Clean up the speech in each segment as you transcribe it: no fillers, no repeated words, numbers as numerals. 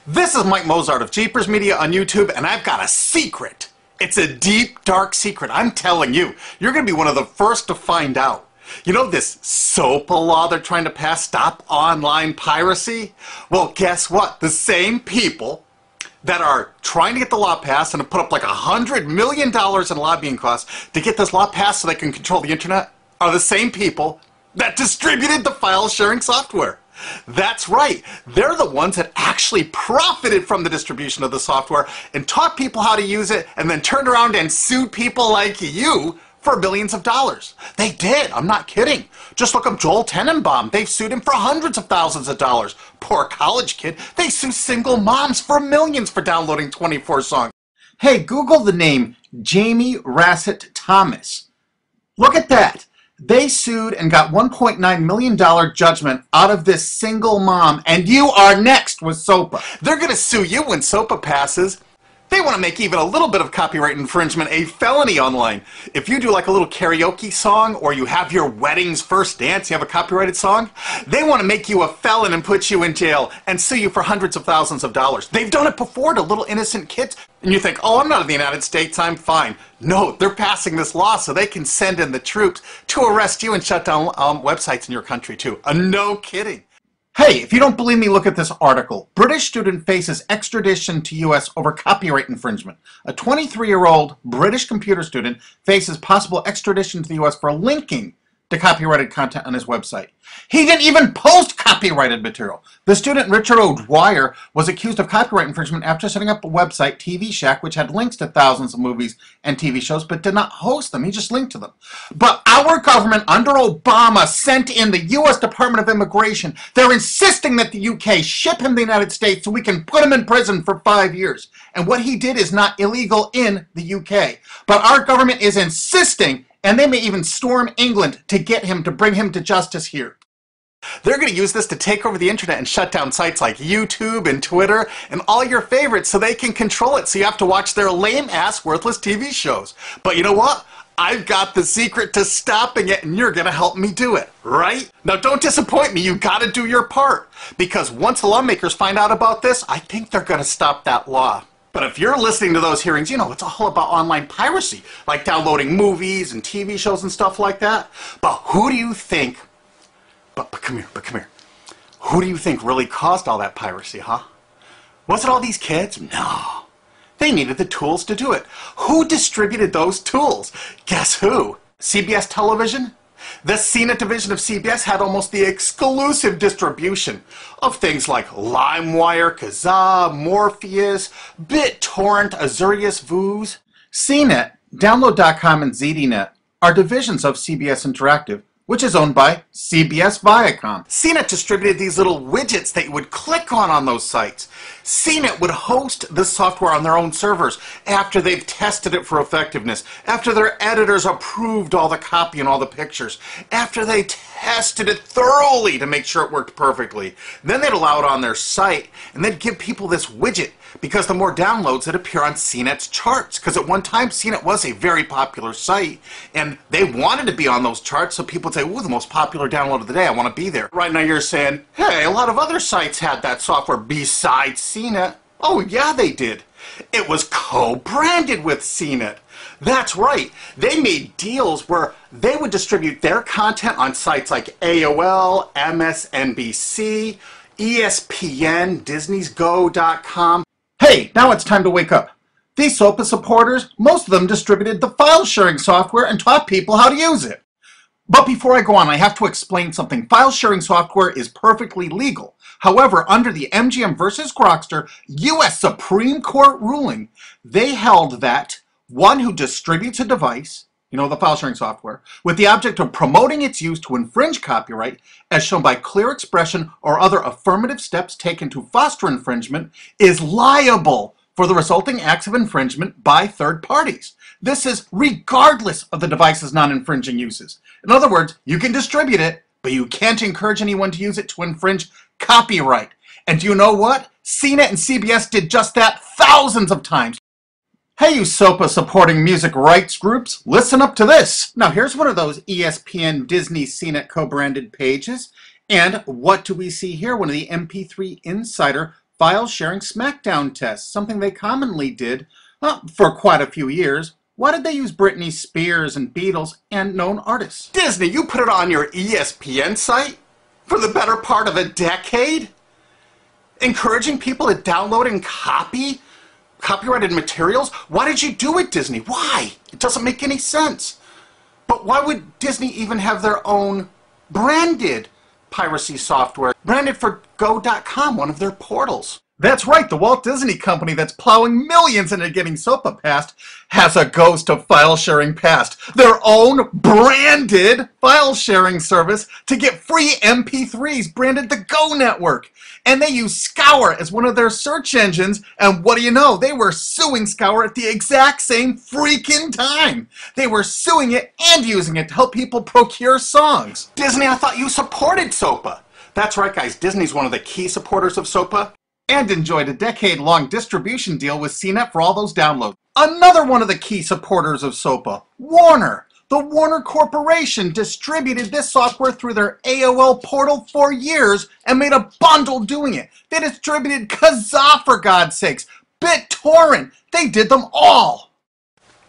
This is Mike Mozart of Jeepers Media on YouTube, and I've got a secret. It's a deep, dark secret. I'm telling you, you're going to be one of the first to find out. You know this SOPA law they're trying to pass, Stop Online Piracy? Well, guess what? The same people that are trying to get the law passed and have put up like $100 million in lobbying costs to get this law passed so they can control the internet are the same people that distributed the file sharing software. That's right. They're the ones that actually profited from the distribution of the software and taught people how to use it and then turned around and sued people like you for billions of dollars. They did. I'm not kidding. Just look up Joel Tenenbaum. They've sued him for hundreds of thousands of dollars. Poor college kid. They sue single moms for millions for downloading 24 songs. Hey, Google the name Jamie Rasset Thomas. Look at that. They sued and got $1.9 million judgment out of this single mom, and you are next with SOPA. They're going to sue you when SOPA passes. They want to make even a little bit of copyright infringement a felony online. If you do like a little karaoke song, or you have your wedding's first dance, you have a copyrighted song, they want to make you a felon and put you in jail and sue you for hundreds of thousands of dollars. They've done it before to little innocent kids. And you think, oh, I'm not in the United States, I'm fine. No, they're passing this law so they can send in the troops to arrest you and shut down websites in your country too. No kidding. Hey, if you don't believe me, look at this article. British student faces extradition to U.S. over copyright infringement. A 23-year-old British computer student faces possible extradition to the U.S. for linking to copyrighted content on his website. He didn't even post copyrighted material. The student, Richard O'Dwyer, was accused of copyright infringement after setting up a website, TV Shack, which had links to thousands of movies and TV shows, but did not host them. He just linked to them. But our government, under Obama, sent in the U.S. Department of Immigration. They're insisting that the U.K. ship him to the United States so we can put him in prison for 5 years. And what he did is not illegal in the U.K. But our government is insisting, and they may even storm England to get him, to bring him to justice here. They're going to use this to take over the internet and shut down sites like YouTube and Twitter and all your favorites so they can control it, so you have to watch their lame-ass, worthless TV shows. But you know what? I've got the secret to stopping it, and you're going to help me do it, right? Now, don't disappoint me. You've got to do your part. Because once the lawmakers find out about this, I think they're going to stop that law. But if you're listening to those hearings, you know, it's all about online piracy, like downloading movies and TV shows and stuff like that. But who do you think, but come here, who do you think really caused all that piracy, huh? Was it all these kids? No. They needed the tools to do it. Who distributed those tools? Guess who? CBS Television? The CNET division of CBS had almost the exclusive distribution of things like LimeWire, Kazaa, Morpheus, BitTorrent, Azurius, Vooz. CNET, Download.com, and ZDNet are divisions of CBS Interactive, which is owned by CBS Viacom. CNET distributed these little widgets that you would click on those sites. CNET would host the software on their own servers after they've tested it for effectiveness, after their editors approved all the copy and all the pictures, after they tested it thoroughly to make sure it worked perfectly. Then they'd allow it on their site, and they'd give people this widget, because the more downloads that appear on CNET's charts. Because at one time, CNET was a very popular site, and they wanted to be on those charts, so people would say, ooh, the most popular download of the day, I want to be there. Right now you're saying, hey, a lot of other sites had that software besides CNET. Oh, yeah, they did. It was co-branded with CNET. That's right. They made deals where they would distribute their content on sites like AOL, MSNBC, ESPN, Disney'sGo.com. Hey, now it's time to wake up. These SOPA supporters, most of them distributed the file sharing software and taught people how to use it. But before I go on, I have to explain something. File sharing software is perfectly legal. However, under the MGM versus Grokster U.S. Supreme Court ruling, they held that one who distributes a device, you know, the file sharing software, with the object of promoting its use to infringe copyright, as shown by clear expression or other affirmative steps taken to foster infringement, is liable for the resulting acts of infringement by third parties. This is regardless of the device's non-infringing uses. In other words, you can distribute it, but you can't encourage anyone to use it to infringe copyright. And do you know what? CNET and CBS did just that thousands of times. Hey, you SOPA supporting music rights groups, listen up to this. Now here's one of those ESPN, Disney, CNET co-branded pages. And what do we see here? One of the MP3 Insider file sharing SmackDown test, something they commonly did for quite a few years. Why did they use Britney Spears and Beatles and known artists? Disney, you put it on your ESPN site for the better part of a decade? Encouraging people to download and copy copyrighted materials? Why did you do it, Disney? Why? It doesn't make any sense. But why would Disney even have their own branded piracy software, branded for Go.com, one of their portals? That's right, the Walt Disney Company that's plowing millions into getting SOPA passed has a ghost of file sharing passed. Their own branded file sharing service to get free MP3s branded the Go Network. And they use Scour as one of their search engines, and what do you know? They were suing Scour at the exact same freaking time. They were suing it and using it to help people procure songs. Disney, I thought you supported SOPA. That's right, guys, Disney's one of the key supporters of SOPA. And enjoyed a decade-long distribution deal with CNET for all those downloads. Another one of the key supporters of SOPA, Warner. The Warner Corporation distributed this software through their AOL portal for years and made a bundle doing it. They distributed Kazaa, for God's sakes, BitTorrent. They did them all.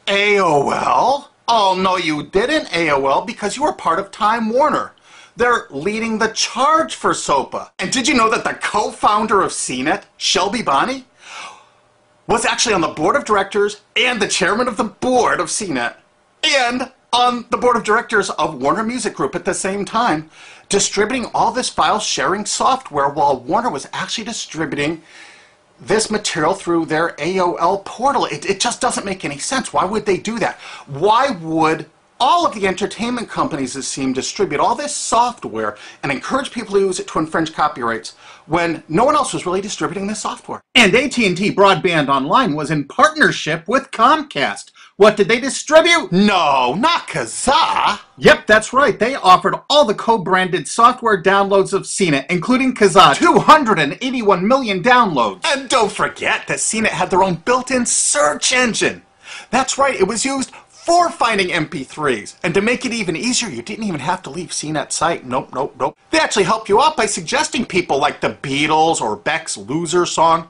AOL? Oh, no, you didn't, AOL, because you were part of Time Warner. They're leading the charge for SOPA. And did you know that the co-founder of CNET, Shelby Bonney, was actually on the board of directors and the chairman of the board of CNET and on the board of directors of Warner Music Group at the same time, distributing all this file sharing software while Warner was actually distributing this material through their AOL portal. It just doesn't make any sense. Why would they do that? Why would all of the entertainment companies, it seemed, distribute all this software and encourage people to use it to infringe copyrights when no one else was really distributing this software? And AT&T Broadband Online was in partnership with Comcast. What did they distribute? No, not Kazaa. Yep, that's right. They offered all the co-branded software downloads of CNET, including Kazaa, 281 million downloads. And don't forget that CNET had their own built-in search engine. That's right, it was used for finding MP3s. And to make it even easier, you didn't even have to leave CNET's site. Nope, nope, nope. They actually help you out by suggesting people like the Beatles or Beck's Loser song.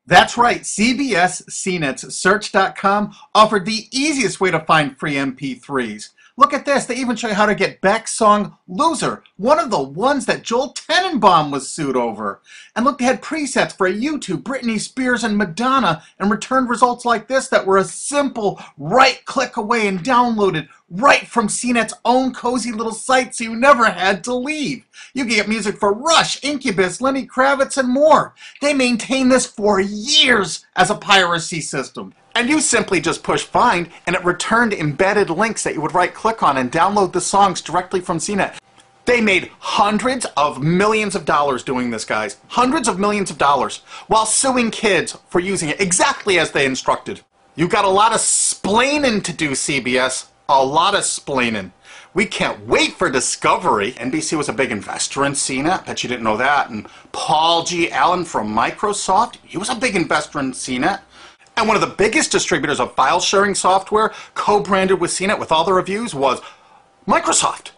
That's right, CBS CNET's Search.com offered the easiest way to find free MP3s. Look at this, they even show you how to get Beck's song Loser, one of the ones that Joel Tenenbaum was sued over. And look, they had presets for YouTube, Britney Spears, and Madonna, and returned results like this that were a simple right click away and downloaded right from CNET's own cozy little site, so you never had to leave. You can get music for Rush, Incubus, Lenny Kravitz, and more. They maintained this for years as a piracy system. And you simply just push find, and it returned embedded links that you would right-click on and download the songs directly from CNET. They made hundreds of millions of dollars doing this, guys. Hundreds of millions of dollars, while suing kids for using it exactly as they instructed. You got a lot of splaining to do, CBS. A lot of splaining. We can't wait for Discovery. NBC was a big investor in CNET. Bet you didn't know that. And Paul G. Allen from Microsoft, he was a big investor in CNET. And one of the biggest distributors of file sharing software co-branded with CNET with all the reviews was Microsoft,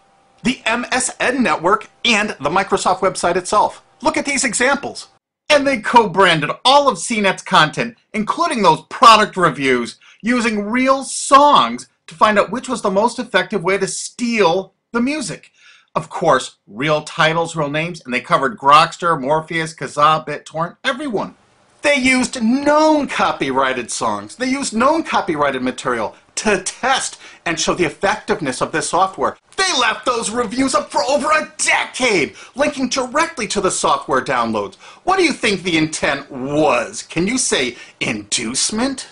the MSN network, and the Microsoft website itself. Look at these examples. And they co-branded all of CNET's content, including those product reviews, using real songs to find out which was the most effective way to steal the music. Of course, real titles, real names, and they covered Grokster, Morpheus, Kazaa, BitTorrent, everyone. They used known copyrighted songs. They used known copyrighted material to test and show the effectiveness of this software. They left those reviews up for over a decade, linking directly to the software downloads. What do you think the intent was? Can you say inducement?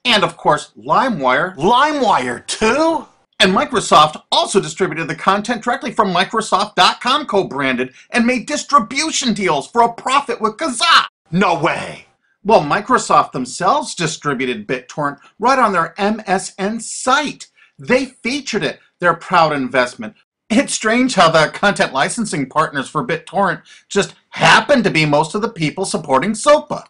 And of course, LimeWire. LimeWire too? And Microsoft also distributed the content directly from Microsoft.com co-branded and made distribution deals for a profit with Kazaa. No way. Well, Microsoft themselves distributed BitTorrent right on their MSN site. They featured it, their proud investment. It's strange how the content licensing partners for BitTorrent just happen to be most of the people supporting SOPA.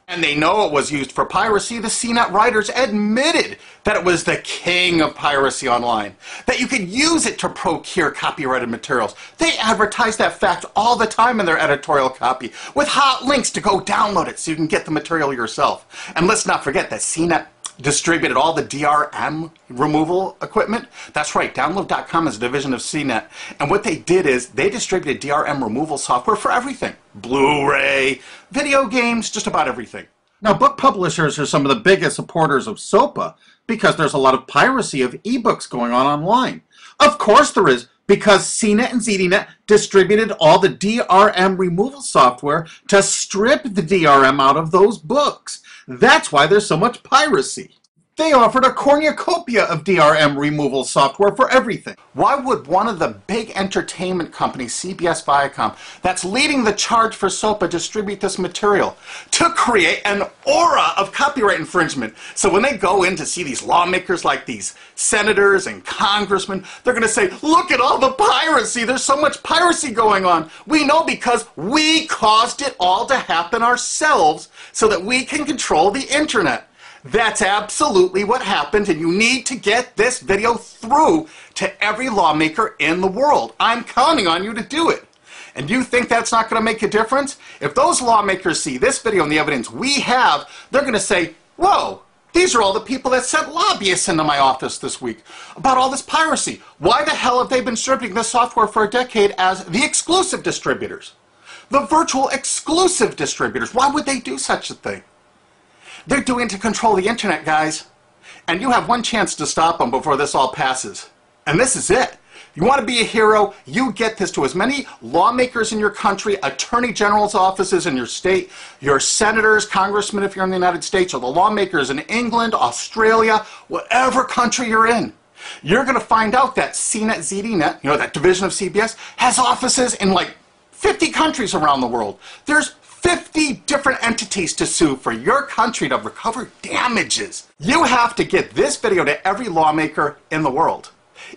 And they know it was used for piracy. The CNET writers admitted that it was the king of piracy online, that you could use it to procure copyrighted materials. They advertise that fact all the time in their editorial copy with hot links to go download it so you can get the material yourself. And let's not forget that CNET distributed all the DRM removal equipment. That's right, Download.com is a division of CNET. And what they did is they distributed DRM removal software for everything. Blu-ray, video games, just about everything. Now, book publishers are some of the biggest supporters of SOPA because there's a lot of piracy of ebooks going on online. Of course there is, because CNET and ZDNet distributed all the DRM removal software to strip the DRM out of those books. That's why there's so much piracy. They offered a cornucopia of DRM removal software for everything. Why would one of the big entertainment companies, CBS Viacom, that's leading the charge for SOPA, distribute this material? To create an aura of copyright infringement. So when they go in to see these lawmakers like these senators and congressmen, they're going to say, look at all the piracy. There's so much piracy going on. We know because we caused it all to happen ourselves so that we can control the internet. That's absolutely what happened, and you need to get this video through to every lawmaker in the world. I'm counting on you to do it. And you think that's not going to make a difference? If those lawmakers see this video and the evidence we have, they're going to say, whoa, these are all the people that sent lobbyists into my office this week about all this piracy. Why the hell have they been distributing this software for a decade as the exclusive distributors? The virtual exclusive distributors. Why would they do such a thing? They're doing it to control the internet, guys. And you have one chance to stop them before this all passes. And this is it. You want to be a hero, you get this to as many lawmakers in your country, attorney general's offices in your state, your senators, congressmen if you're in the United States, or the lawmakers in England, Australia, whatever country you're in. You're going to find out that CNET, ZDNet, you know, that division of CBS, has offices in like 50 countries around the world. There's 50 different entities to sue for your country to recover damages. You have to get this video to every lawmaker in the world,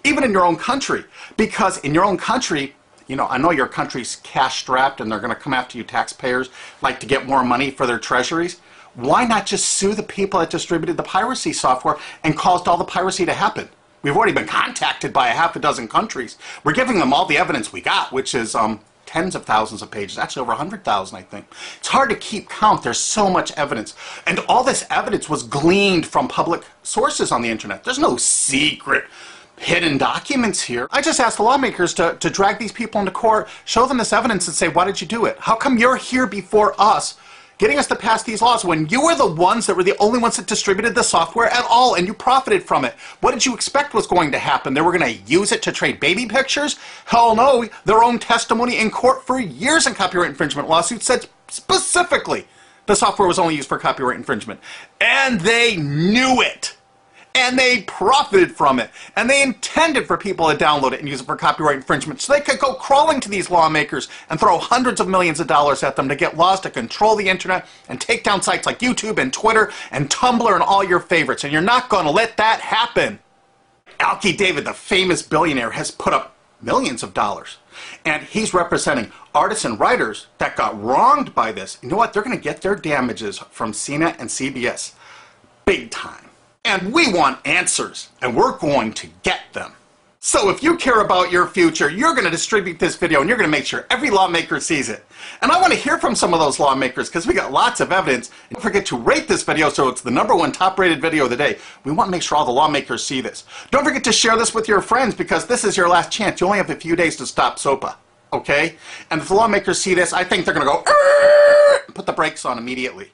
even in your own country, because in your own country, you know, I know your country's cash-strapped and they're going to come after you taxpayers like to get more money for their treasuries. Why not just sue the people that distributed the piracy software and caused all the piracy to happen? We've already been contacted by a half a dozen countries. We're giving them all the evidence we got, which is tens of thousands of pages, actually over 100,000, I think. It's hard to keep count. There's so much evidence. And all this evidence was gleaned from public sources on the internet. There's no secret hidden documents here. I just asked the lawmakers to drag these people into court, show them this evidence and say, why did you do it? How come you're here before us getting us to pass these laws when you were the ones that were the only ones that distributed the software at all and you profited from it? What did you expect was going to happen? They were going to use it to trade baby pictures? Hell no. Their own testimony in court for years in copyright infringement lawsuits said specifically the software was only used for copyright infringement. And they knew it. And they profited from it. And they intended for people to download it and use it for copyright infringement so they could go crawling to these lawmakers and throw hundreds of millions of dollars at them to get laws to control the internet and take down sites like YouTube and Twitter and Tumblr and all your favorites. And you're not going to let that happen. Alki David, the famous billionaire, has put up millions of dollars. And he's representing artists and writers that got wronged by this. You know what? They're going to get their damages from CNET and CBS. Big time. And we want answers, and we're going to get them. So if you care about your future, you're going to distribute this video, and you're going to make sure every lawmaker sees it. And I want to hear from some of those lawmakers, because we got lots of evidence. And don't forget to rate this video so it's the #1 top-rated video of the day. We want to make sure all the lawmakers see this. Don't forget to share this with your friends, because this is your last chance. You only have a few days to stop SOPA, okay? And if the lawmakers see this, I think they're going to go, put the brakes on immediately.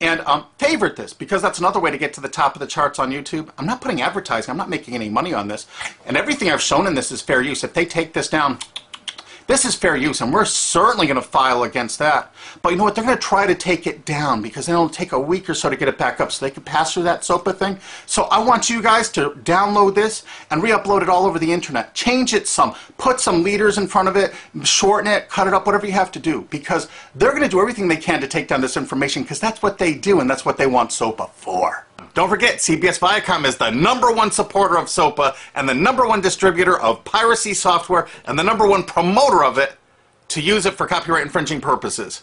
And favorite this, because that's another way to get to the top of the charts on YouTube. I'm not putting advertising. I'm not making any money on this. And everything I've shown in this is fair use. If they take this down, this is fair use, and we're certainly going to file against that. But you know what? They're going to try to take it down because it'll take a week or so to get it back up so they can pass through that SOPA thing. So I want you guys to download this and re-upload it all over the internet. Change it some. Put some leaders in front of it. Shorten it. Cut it up. Whatever you have to do. Because they're going to do everything they can to take down this information because that's what they do and that's what they want SOPA for. Don't forget, CBS Viacom is the #1 supporter of SOPA and the #1 distributor of piracy software and the #1 promoter of it to use it for copyright infringing purposes.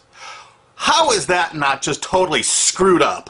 How is that not just totally screwed up?